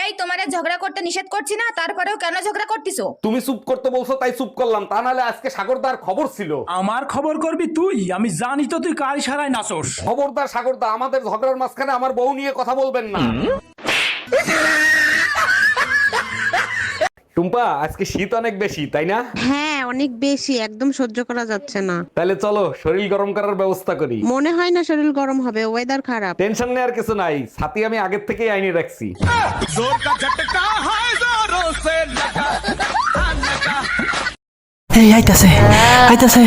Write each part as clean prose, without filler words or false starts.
এই তোমারে ঝগড়া করতে নিষেধ করছি না, তারপরেও কেন ঝগড়া করতেছো? তুমি চুপ করতে বলছো তাই চুপ করলাম, তা নাহলে আজকে সাগরদার খবর ছিল। আমার খবর করবি তুই? আমি জানি তো তুই কার ইশারায় নাচস। খবরদার সাগরদা, আমাদের ঝগড়ার মাঝখানে আমার বউ নিয়ে কথা বলবেন না। টুম্পা, আজকে শীত অনেক বেশি তাই না? হ্যাঁ অনেক বেশি, একদম সহ্য করা যাচ্ছে না। তাহলে চলো শরীর গরম করার ব্যবস্থা করি। মনে হয় না শরীর গরম হবে, ওয়েদার খারাপ। টেনশন নেওয়ার কিছু নাই, ছাতি আমি আগের থেকেই আইনে রাখছি। এই আইতাছে আইতাছে,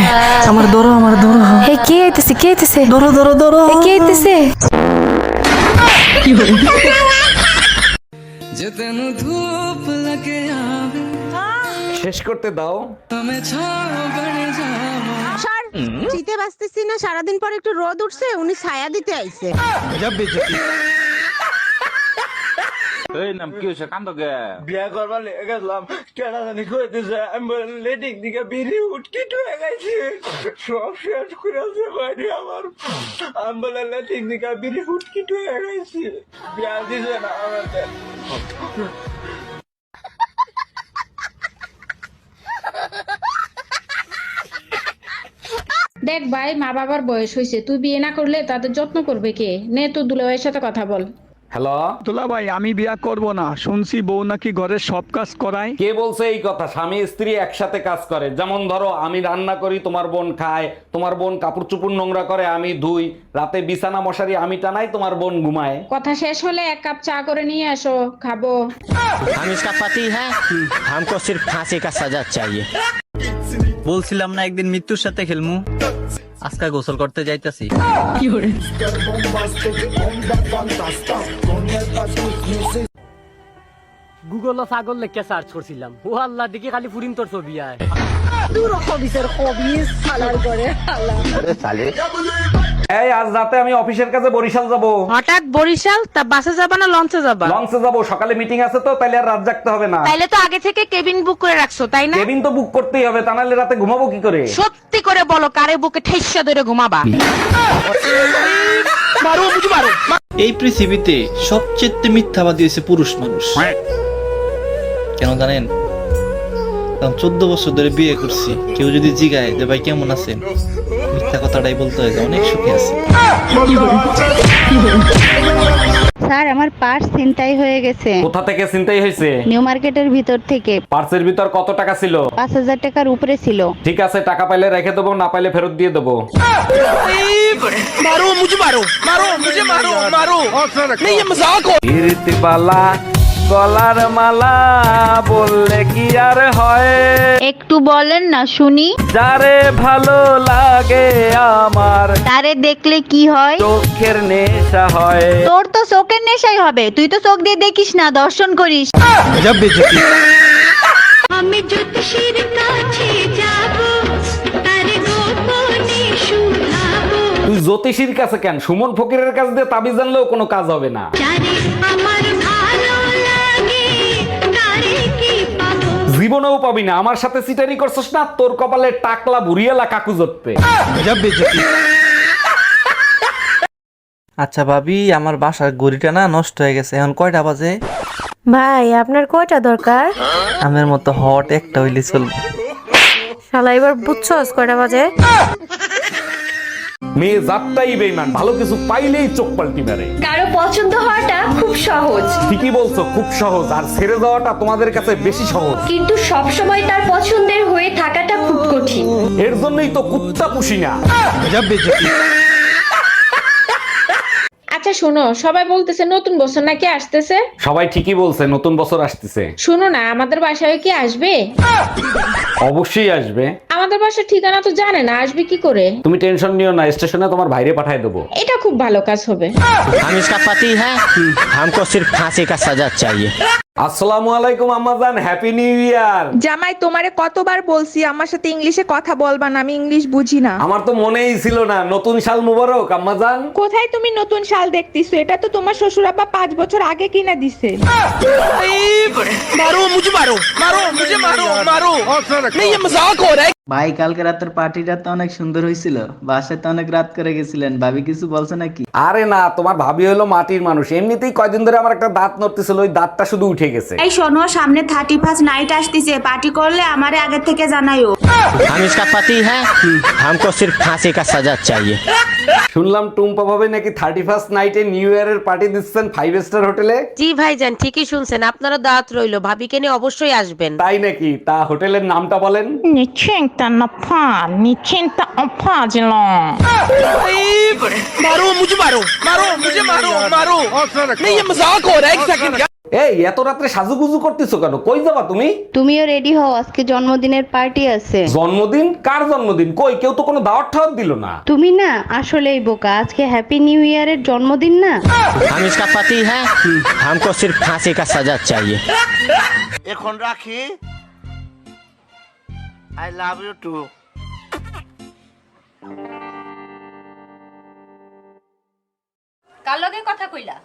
আমার ধরো আমার ধরো। এই কে আইতেছে? কে আইতেছে? ধরো ধরো ধরো। এই কে আইতেছে? শেষ করতে দাও। স্যার শীতে বাঁচতেছি না, সারাদিন পর একটু রোদ উঠছে, উনি ছায়া দিতে আইছে। বিয়া করবার লেগে গেলাম, কেনা জানি কইতেছে আমি লেডিং দিকে বিড়ি উটকিট হয়ে গেছি, সব শেষ করেছে বাড়ি আমার। আমি বলে লেডিং দিকে বিড়ি উটকিট হয়ে গেছি, বিয়া দিছে না আমাদের। দেখ ভাই, মা বাবার বয়স হয়েছে, তুই বিয়ে না করলে তাদের যত্ন করবে কে? নে তোর দুলাভাইয়ের সাথে কথা বল। হ্যালো, দুলা ভাই আমি বিয়া করব না, শুনছি বউ নাকি ঘরের সব কাজ করায়। কে বলছে এই কথা? স্বামী স্ত্রী একসাথে কাজ করে। যেমন ধরো, আমি রান্না করি, তোমার বোন খায়, তোমার বোন কাপড় চোপড় নোংরা করে, আমি ধুই, রাতে বিছানা মশারি আমি টানাই, তোমার বোন ঘুমায়। কথা শেষ হলে এক কাপ চা করে নিয়ে আসো, খাবো। हम इसका पति है, हमको सिर्फ फांसी का सजा चाहिए। বলছিলাম না একদিন মৃত্যুর সাথে খেলমু, আজকে গোসল করতে যাইতাছি। গুগল ছাগল লেখা সার্চ করছিলাম, ও আল্লাহ দিকে খালি ফুরিন তোর ছবি আয়। এই আজ রাতে আমি অফিসের কাছে বরিশাল যাব। হঠাৎ বরিশাল? তা বাসে যাবা না লঞ্চে যাবা? লঞ্চে যাব, সকালে মিটিং আছে তো, তাইলে আর রাত জাগতে হবে না। তাইলে তো আগে থেকে কেবিন বুক করে রাখছো তাই না? কেবিন তো বুক করতেই হবে, তা নাহলে রাতে ঘুমাবো কি করে? সত্যি করে বলো, কারে বুকে ঠেসা ধরে ঘুমাবা? এই পৃথিবীতে সবচেয়ে মিথ্যাবাদী হচ্ছে পুরুষ মানুষ। কেন জানেন? কারণ 14 বছর ধরে বিয়ে করছি, কেউ যদি জিগায় যে ভাই কেমন আছেন, মিথ্যা কথাটাই বলতে হয় যে অনেক সুখে আছে। স্যার আমার পার্স ছিনতাই হয়ে গেছে, কোথা থেকে চিন্তাই হয়েছে? নিউ মার্কেটের ভিতর থেকে। পার্সের ভিতর কত টাকা ছিল? 5000 টাকার উপরে ছিল। ঠিক আছে, টাকা পাইলে রেখে দেবো, না পাইলে ফেরত দিয়ে দেবো। কীর্তিবালা গলার মালা বললে কি আর হয়, একটু বলেন না শুনি। যারে ভালো লাগে আমার তারে দেখলে কি হয়? চোখের নেশা হয়। তোর তো চোখের নেশাই হবে, তুই তো চোখ দিয়ে দেখিস না, দর্শন করিস। আমি জ্যোতিষীর কাছে যাব, তারে গোপনে শুধাবো। তুই জ্যোতিষীর কাছে কেন? সুমন ফকিরের কাছে দিয়ে তাবিজ জানলেও কোনো কাজ হবে না। যারে আমার ভালো লাগে তারে কি পাবো? জীবনেও পাবি না। আমার সাথে সিটারি করছিস না, তোর কপালে টাকলা বুড়িয়েলা কাকু জোটবে। আচ্ছা ভাবি, আমার বাসার ঘড়িটা না নষ্ট হয়ে গেছে, এখন কয়টা বাজে? ভাই আপনার কয়টা দরকার? আমার মতো হট একটা হইলে চলবে। শালা এবার বুঝছস কয়টা বাজে? মেয়ে জাতটাই বেইমান, ভালো কিছু পাইলেই চোখ পাল্টি মারে। কারো পছন্দ হওয়াটা খুব সহজ, ঠিকই বলছো, খুব সহজ। আর ছেড়ে যাওয়াটা তোমাদের কাছে বেশি সহজ। কিন্তু সব সময় তার পছন্দের হয়ে থাকাটা খুব কঠিন। এর জন্যই তো কুত্তা পুষি না। আচ্ছা শোনো, সবাই বলতেছে নতুন বছর নাকি আসতেছে। সবাই ঠিকই বলছে, নতুন বছর আসতেছে। শোনো না, আমাদের বাসায় কি আসবে? অবশ্যই আসবে। আমাদের বাসার ঠিকানা তো জানে না, আসবে কি করে? তুমি টেনশন নিও না, স্টেশনে তোমার ভাইরে পাঠিয়ে দেবো। এটা খুব ভালো কাজ হবে। हम इसका पति है, हमको सिर्फ फांसी का सजा चाहिए। আসসালামু আলাইকুম আম্মাজান, হ্যাপি নিউ ইয়ার। জামাই তোমারে কতবার বলছি আমার সাথে ইংলিশে কথা বলবা না, আমি ইংলিশ বুঝি না। আমার তো মনেই ছিল না। নতুন সাল মুবারক আম্মাজান। কোথায় তুমি নতুন শাল দেখতেছো? এটা তো তোমার শ্বশুর আব্বা 5 বছর আগে কিনা দিছে। ভাই কালকে রাতের পার্টিটা তো অনেক সুন্দর হয়েছিল, বাসায় তো অনেক রাত করে গেছিলেন, ভাবি কিছু বলছে নাকি? আরে না, তোমার ভাবি হলো মাটির মানুষ, এমনিতেই কয়দিন ধরে আমার একটা দাঁত নড়তেছিল, ওই দাঁতটা শুধু উঠে গেছে। এই শোনো, সামনে 31 নাইট আসতেছে, পার্টি করলে আমারে আগে থেকে জানাইও। हम इसका पति है, हमको सिर्फ फांसी का सजा चाहिए। শুনলাম টুম্পা ভাবে নাকি 31st নাইটে নিউ ইয়ারের পার্টি দিচ্ছেন 5 স্টার হোটেলে। জি ভাইজান, ঠিকই শুনছেন, আপনারও দাওয়াত রইলো, ভাবিকে নিয়ে অবশ্যই আসবেন। তাই নাকি? তা হোটেলের নামটা বলেন। এই এত রাত্রে সাজুগুজু করতেছো কেন? কই যাবা তুমি? তুমিও রেডি হও, আজকে জন্মদিনের পার্টি আছে। জন্মদিন? কার জন্মদিন? কই কেউ তো কোনো দাওয়াত ঠাওয়াত দিল না। তুমি না আসলেই বোকা, আজকে হ্যাপি নিউ ইয়ারের জন্মদিন না। हम इसका पति है, हमको सिर्फ फांसी का सजा चाहिए। এখন রাখি। I love you too. কার লগে কথা কইলা?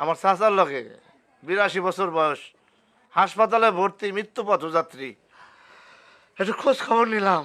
আমার চাচার লগে, 82 বছর বয়স, হাসপাতালে ভর্তি, মৃত্যু পথযাত্রী। একটু খোঁজ খবর নিলাম।